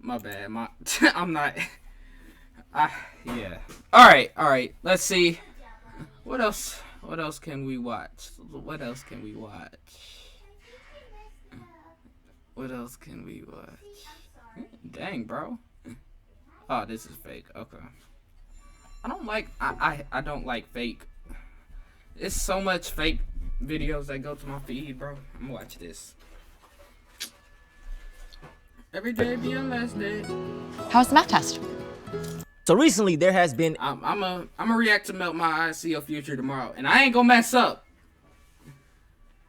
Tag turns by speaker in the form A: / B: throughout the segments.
A: My bad. I'm not. Yeah. All right. Let's see. What else? What else can we watch? What else can we watch? What else can we watch? Dang, bro. Oh, this is fake. Okay. I don't like. I don't like fake. It's so much fake videos that go to my feed, bro. I'm gonna watch this. Every day be your last day.
B: How's the math test?
C: So recently there has been
A: I'm a react to Melt My Eyes, See Your Future tomorrow, and I ain't gonna mess up.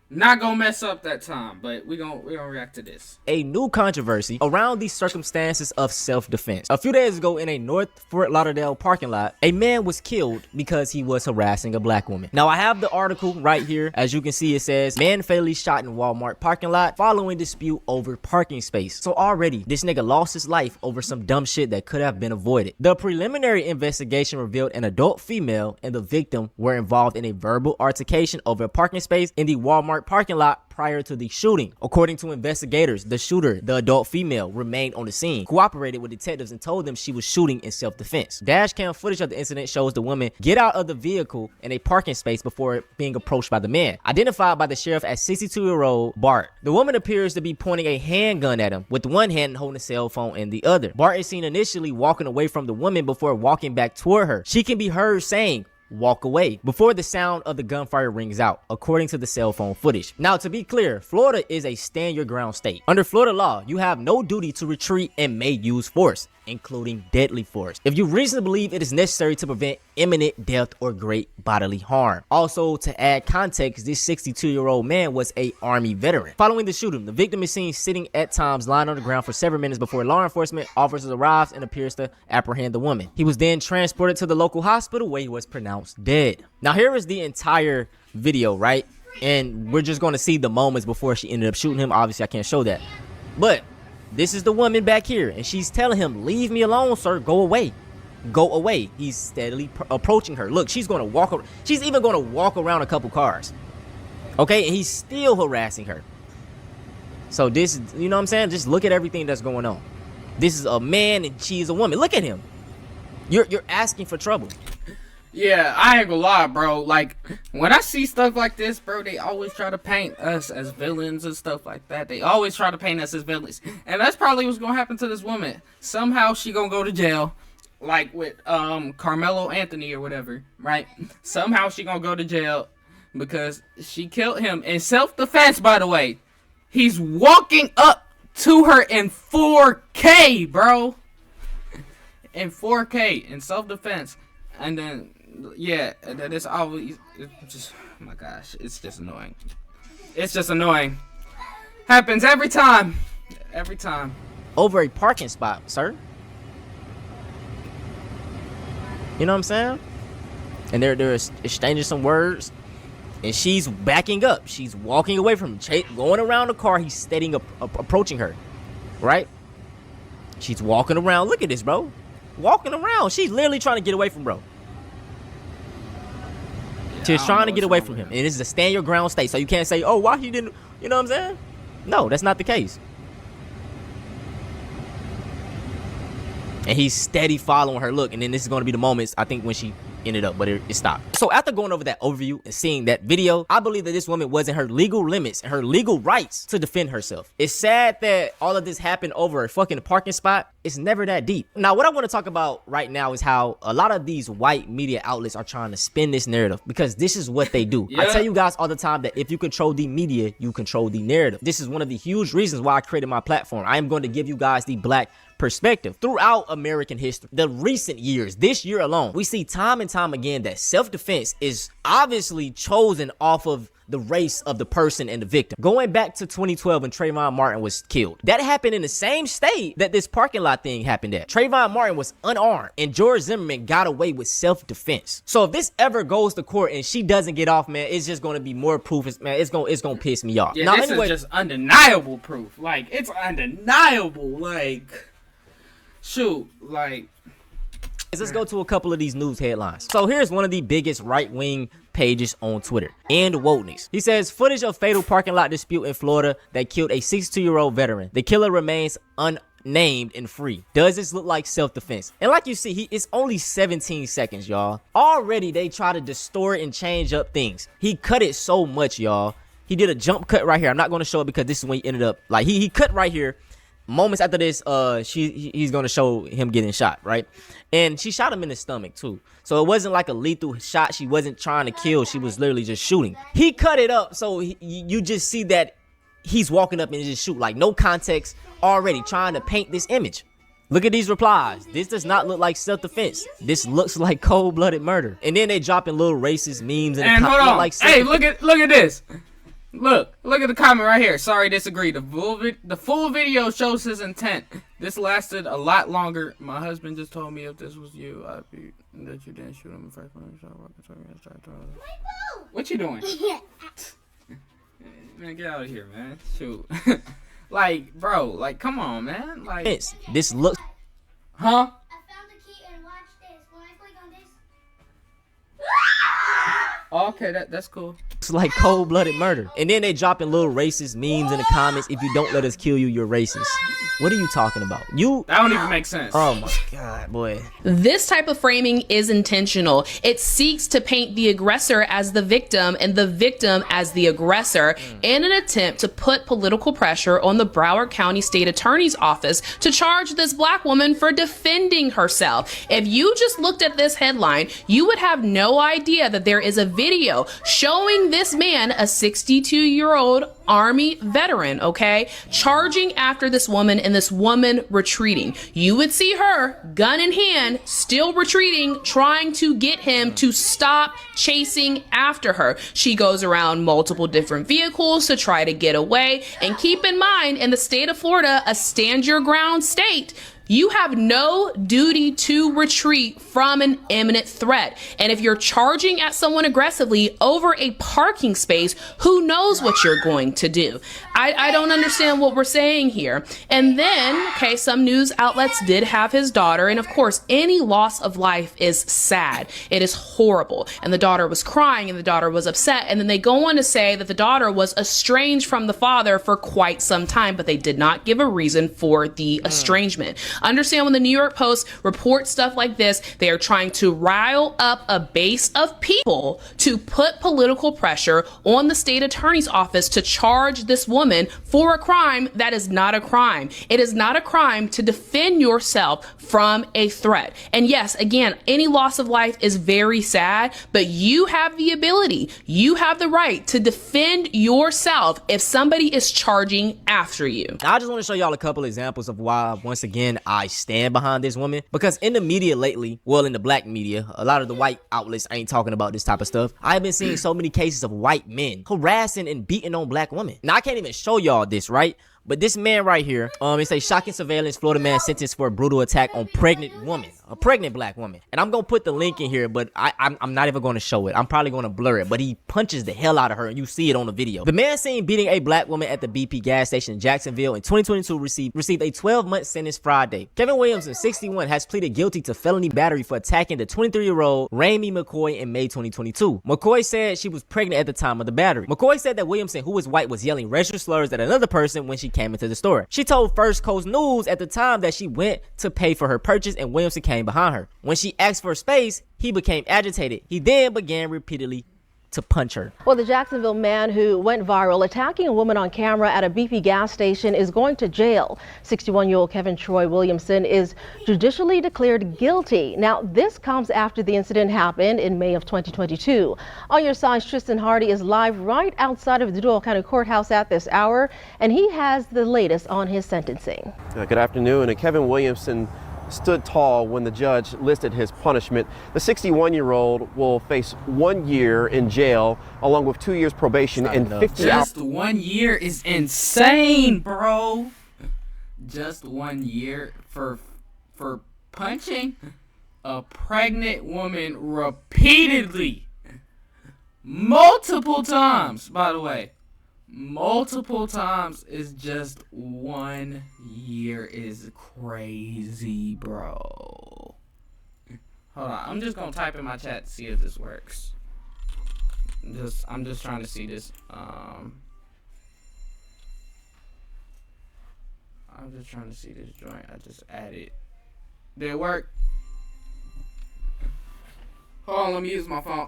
A: Not gonna mess up that time, but we gonna react to this.
C: a new controversy around the circumstances of self-defense. A few days ago in a North Fort Lauderdale parking lot, a man was killed because he was harassing a black woman. Now I have the article right here. As you can see, it says man fatally shot in Walmart parking lot following dispute over parking space. So already this nigga lost his life over some dumb shit that could have been avoided. The preliminary investigation revealed an adult female and the victim were involved in a verbal altercation over a parking space in the Walmart parking lot prior to the shooting. According to investigators, the shooter, the adult female, remained on the scene, cooperated with detectives, and told them she was shooting in self-defense. Dash cam footage of the incident shows the woman get out of the vehicle in a parking space before being approached by the man, identified by the sheriff as 62-year-old Bart. The woman appears to be pointing a handgun at him, with one hand holding a cell phone in the other. Bart is seen initially walking away from the woman before walking back toward her. She can be heard saying, "Walk away," before the sound of the gunfire rings out, according to the cell phone footage. Now, to be clear, Florida is a stand your ground state. Under Florida law, you have no duty to retreat and may use force, including deadly force, if you reasonably believe it is necessary to prevent imminent death or great bodily harm. Also, to add context, this 62-year-old man was a Army veteran. Following the shooting, the victim is seen sitting at times lying on the ground for several minutes before law enforcement officers arrives and appears to apprehend the woman. He was then transported to the local hospital where he was pronounced dead. Now here is the entire video, right? And we're just going to see the moments before she ended up shooting him. Obviously I can't show that, but this is the woman back here, and she's telling him, "Leave me alone, sir. Go away. Go away." He's steadily approaching her. Look, she's going to walk. She's even going to walk around a couple cars. Okay, and he's still harassing her. So this, you know what I'm saying? Just look at everything that's going on. This is a man, and she is a woman. Look at him. You're asking for trouble.
A: Yeah, I ain't gonna lie, bro. Like, when I see stuff like this, bro, they always try to paint us as villains and stuff like that. They always try to paint us as villains. And that's probably what's gonna happen to this woman. Somehow she gonna go to jail, like with Carmelo Anthony or whatever, right? Somehow she gonna go to jail because she killed him in self-defense, by the way. He's walking up to her in 4K, bro. In 4K, in self-defense. And then, yeah, that is always, just, oh my gosh, it's just annoying. It's just annoying. Happens every time. Every time.
C: Over a parking spot, sir. You know what I'm saying? And they're exchanging some words. And she's backing up. She's walking away from him, going around the car. He's steady approaching her. Right? She's walking around. Look at this, bro. Walking around. She's literally trying to get away from bro. She's trying to get away from him. And this is a stand your ground state. So you can't say, "Oh, why he didn't," you know what I'm saying? No, that's not the case. And he's steady following her. Look, and then this is going to be the moments, I think, when she ended up, but it stopped. So after going over that overview and seeing that video, I believe that this woman was in her legal limits and her legal rights to defend herself. It's sad that all of this happened over a fucking parking spot. It's never that deep. Now, what I want to talk about right now is how a lot of these white media outlets are trying to spin this narrative, because this is what they do. I tell you guys all the time that if you control the media, you control the narrative. This is one of the huge reasons why I created my platform. I am going to give you guys the black perspective throughout American history. The recent years, this year alone, we see time and time again that self-defense is obviously chosen off of the race of the person and the victim. Going back to 2012 when Trayvon Martin was killed, that happened in the same state that this parking lot thing happened at. Trayvon Martin was unarmed and George Zimmerman got away with self-defense. So if this ever goes to court and she doesn't get off, man, it's just going to be more proof. Man, it's going to piss me off.
A: Yeah,
C: now,
A: this is just undeniable proof. Like, it's undeniable. Like, shoot, like,
C: let's go to a couple of these news headlines. So here's one of the biggest right-wing pages on Twitter, and wokeness. He says, footage of fatal parking lot dispute in Florida that killed a 62-year-old veteran. The killer remains named and free. Does this look like self-defense? And like you see, it's only 17 seconds, y'all. Already they try to distort and change up things. He cut it so much, y'all. He did a jump cut right here. I'm not going to show it because this is when he ended up, like, he cut right here. Moments after this, he's going to show him getting shot, right? And she shot him in the stomach too. So it wasn't like a lethal shot. She wasn't trying to kill. She was literally just shooting. He cut it up so you just see that he's walking up and just shoot, like no context, already trying to paint this image. Look at these replies. This does not look like self-defense. This looks like cold-blooded murder. And then they dropping little racist memes and
A: hold on.
C: like
A: hey, look at this. Look at the comment right here. Sorry, disagree. The full video shows his intent. This lasted a lot longer. My husband just told me if this was you, I'd be that you didn't shoot him in first place. What you doing? Man, get out of here, man. Shoot. Like, bro, like, come on, man. Like,
C: this looks.
A: Huh?
B: I found the key and watch this. When I click on this.
A: Oh, okay, that's cool.
C: It's like cold-blooded murder. And then they dropping little racist memes in the comments. If you don't let us kill you, you're racist. What are you talking about?
A: That don't even make sense.
C: Oh my God, boy.
D: This type of framing is intentional. It seeks to paint the aggressor as the victim and the victim as the aggressor in an attempt to put political pressure on the Broward County State Attorney's Office to charge this black woman for defending herself. If you just looked at this headline, you would have no idea that there is a video showing this man, a 62-year-old Army veteran, okay, charging after this woman and this woman retreating. You would see her, gun in hand, still retreating, trying to get him to stop chasing after her. She goes around multiple different vehicles to try to get away. And keep in mind, in the state of Florida, a stand your ground state, you have no duty to retreat from an imminent threat. And if you're charging at someone aggressively over a parking space, who knows what you're going to do? I don't understand what we're saying here. And then, okay, some news outlets did have his daughter. And of course, any loss of life is sad. It is horrible. And the daughter was crying and the daughter was upset. And then they go on to say that the daughter was estranged from the father for quite some time, but they did not give a reason for the estrangement. Understand, when the New York Post reports stuff like this, they are trying to rile up a base of people to put political pressure on the state attorney's office to charge this woman for a crime that is not a crime. It is not a crime to defend yourself from a threat. And yes, again, any loss of life is very sad, but you have the ability, you have the right to defend yourself if somebody is charging after you.
C: I just want to show y'all a couple examples of why, once again, I stand behind this woman. Because in the media lately, well, in the black media, a lot of the white outlets ain't talking about this type of stuff. I've been seeing so many cases of white men harassing and beating on black women. Now, I can't even show y'all this, right? But this man right here, it say shocking surveillance, Florida man sentenced for a brutal attack on pregnant woman, a pregnant black woman. And I'm going to put the link in here, but I'm not even going to show it. I'm probably going to blur it, but he punches the hell out of her and you see it on the video. The man seen beating a black woman at the BP gas station in Jacksonville in 2022 received a 12-month sentence Friday. Kevin Williamson, 61, has pleaded guilty to felony battery for attacking the 23-year-old Ramey McCoy in May 2022. McCoy said she was pregnant at the time of the battery. McCoy said that Williamson, who was white, was yelling racial slurs at another person when she came into the store. She told First Coast News at the time that she went to pay for her purchase and Williamson came behind her. When she asked for space, he became agitated. He then began repeatedly to punch her.
E: Well, the Jacksonville man who went viral attacking a woman on camera at a BP gas station is going to jail. 61-year-old Kevin Troy Williamson is judicially declared guilty. Now, this comes after the incident happened in May of 2022. On your side, Tristan Hardy is live right outside of the Duval County Courthouse at this hour, and he has the latest on his sentencing.
F: Good afternoon. And Kevin Williamson stood tall when the judge listed his punishment. The 61-year-old will face 1 year in jail along with 2 years probation and 50 hours.
A: Just 1 year is insane, bro. Just 1 year for punching a pregnant woman repeatedly. Multiple times, by the way. Multiple times is just 1 year is crazy, bro. Hold on, I'm just gonna type in my chat to see if this works. I'm just trying to see this. I'm just trying to see this joint I just added. Did it work? Hold on, let me use my phone.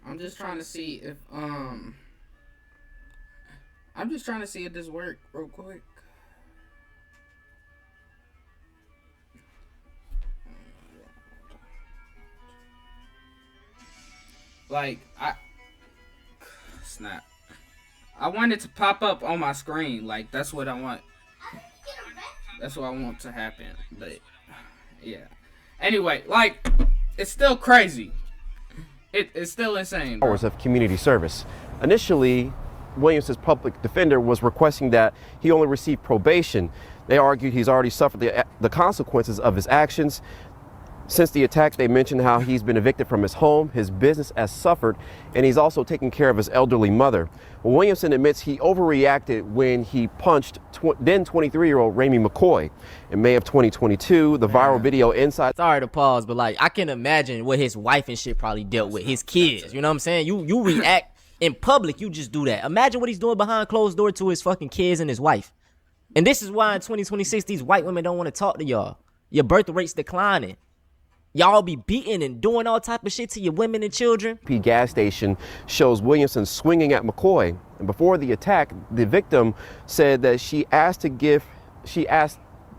A: I'm just trying to see if I'm just trying to see if this worked real quick. Like snap. I want it to pop up on my screen. Like that's what I want. That's what I want to happen. But yeah. Anyway, like it's still crazy. It's still insane, bro.
F: Hours of community service. Initially, Williamson's public defender was requesting that he only receive probation. They argued he's already suffered the consequences of his actions. Since the attack, they mentioned how he's been evicted from his home, his business has suffered, and he's also taking care of his elderly mother. Well, Williamson admits he overreacted when he punched then 23-year-old Ramey McCoy. In May of 2022, the viral video inside...
C: Sorry to pause, but like I can imagine what his wife and shit probably dealt with, his kids. You know what I'm saying? You react in public, you just do that. Imagine what he's doing behind closed door to his fucking kids and his wife. And this is why in 2026 these white women don't want to talk to y'all. Your birth rate's declining. Y'all be beating and doing all type of shit to your women and children.
F: Gas station shows Williamson swinging at McCoy. And before the attack, the victim said that she asked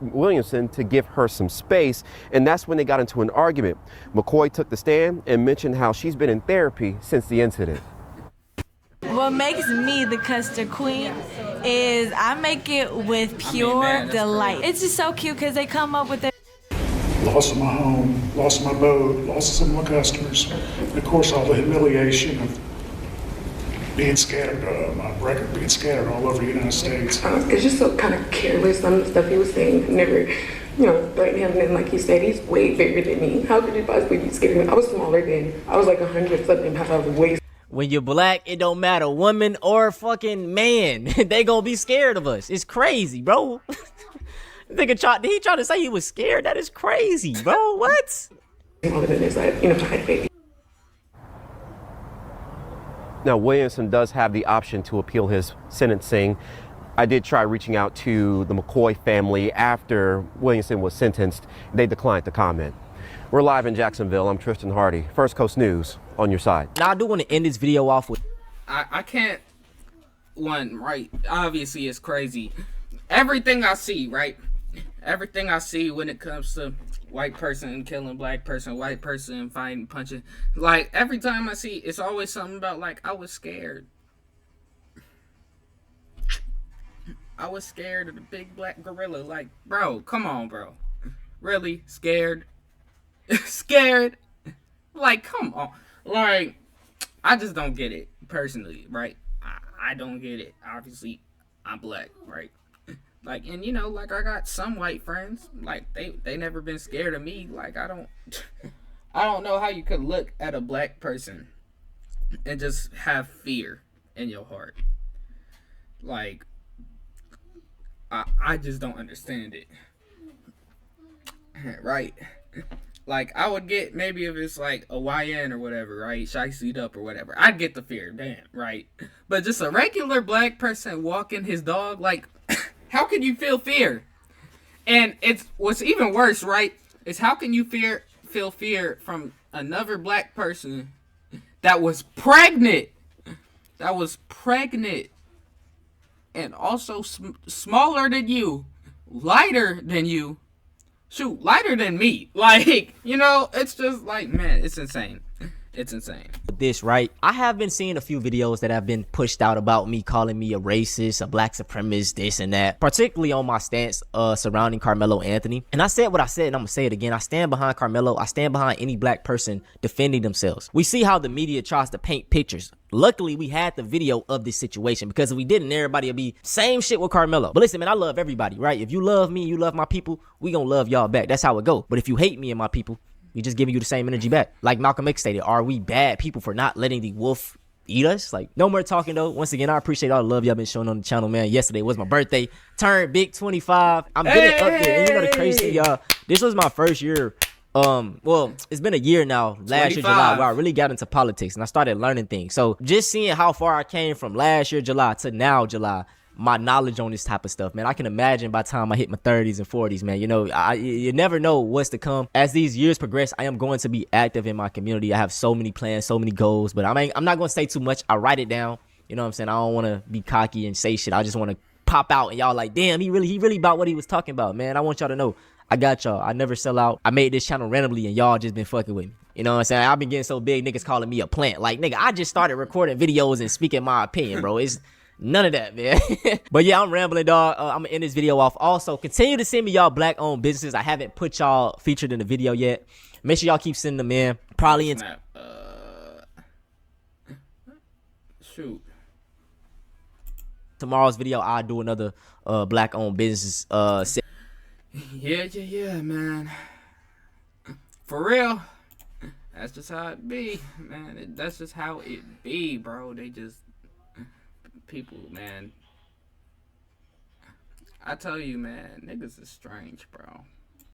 F: Williamson to give her some space, and that's when they got into an argument. McCoy took the stand and mentioned how she's been in therapy since the incident.
G: What makes me the custard queen is I make it with pure delight. It's just so cute because they come up with their
H: loss of my home, loss of my boat, loss of some of my customers, and of course all the humiliation of being scattered, my record being scattered all over the United States.
I: It's just so kind of careless, some of the stuff he was saying. Never, threatened him, and like he said, he's way bigger than me. How could you possibly be scared of me? I was smaller then. I was like 100-something pounds. I was way.
C: When you're black, it don't matter, woman or fucking man. They gonna be scared of us. It's crazy, bro. Did he try to say he was scared? That is crazy, bro. What?
I: Smaller than this, I had baby.
F: Now, Williamson does have the option to appeal his sentencing. I did try reaching out to the McCoy family after Williamson was sentenced. They declined to comment. We're live in Jacksonville. I'm Tristan Hardy. First Coast News on your side.
C: Now, I do want to end this video off with...
A: I can't... right? Obviously, it's crazy. Everything I see, right? Everything I see when it comes to white person killing black person, white person fighting, punching, like every time I see, it's always something about like I was scared. I was scared of the big black gorilla. Like, bro, come on, bro. Really scared? Scared? Like, come on. Like, I just don't get it personally, right? I don't get it. Obviously, I'm black, right? Like, and like I got some white friends, like they never been scared of me. Like I don't know how you could look at a black person and just have fear in your heart. Like I just don't understand it. Right? Like I would get maybe if it's like a YN or whatever, right? Shiced up or whatever. I'd get the fear, damn, right? But just a regular black person walking his dog, like how can you feel fear? And it's what's even worse, right? Is how can you feel fear from another black person that was pregnant? That was pregnant. And also smaller than you, lighter than you. Shoot, lighter than me. Like, it's just like, man, it's insane. It's insane.
C: This, right? I have been seeing a few videos that have been pushed out about me calling me a racist, a black supremacist, this and that, particularly on my stance surrounding Carmelo Anthony. And I said what I said, and I'm gonna say it again. I stand behind Carmelo. I stand behind any black person defending themselves. We see how the media tries to paint pictures. Luckily, we had the video of this situation, because if we didn't, everybody would be same shit with Carmelo. But listen, man, I love everybody, right? If you love me, you love my people, we gonna love y'all back. That's how it go. But if you hate me and my people, we just giving you the same energy back. Like Malcolm X stated, are we bad people for not letting the wolf eat us? Like, no more talking though. Once again, I appreciate all the love y'all been showing on the channel, man. Yesterday was my birthday. Turned big 25. I'm getting up there. And the crazy, y'all, this was my first year. Well, it's been a year now, last 25. Year July, where I really got into politics and I started learning things. So just seeing how far I came from last year July to now July, my knowledge on this type of stuff, man. I can imagine by the time I hit my 30s and 40s, man, you know, you never know what's to come. As these years progress, I am going to be active in my community. I have so many plans, so many goals, but I'm not going to say too much. I write it down. You know what I'm saying? I don't want to be cocky and say shit. I just want to pop out and y'all like, damn, he really about what he was talking about, man. I want y'all to know I got y'all. I never sell out. I made this channel randomly and y'all just been fucking with me. You know what I'm saying? I've been getting so big, niggas calling me a plant. Like, nigga, I just started recording videos and speaking my opinion, bro. It's none of that, man. But yeah, I'm rambling, dog. I'm gonna end this video off. Also, continue to send me y'all black-owned businesses. I haven't put y'all featured in the video yet. Make sure y'all keep sending them in. Probably in
A: shoot.
C: Tomorrow's video, I'll do another black-owned business.
A: Yeah, man. For real. That's just how it be, man. That's just how it be, bro. They just people, man. I tell you, man, niggas is strange, bro.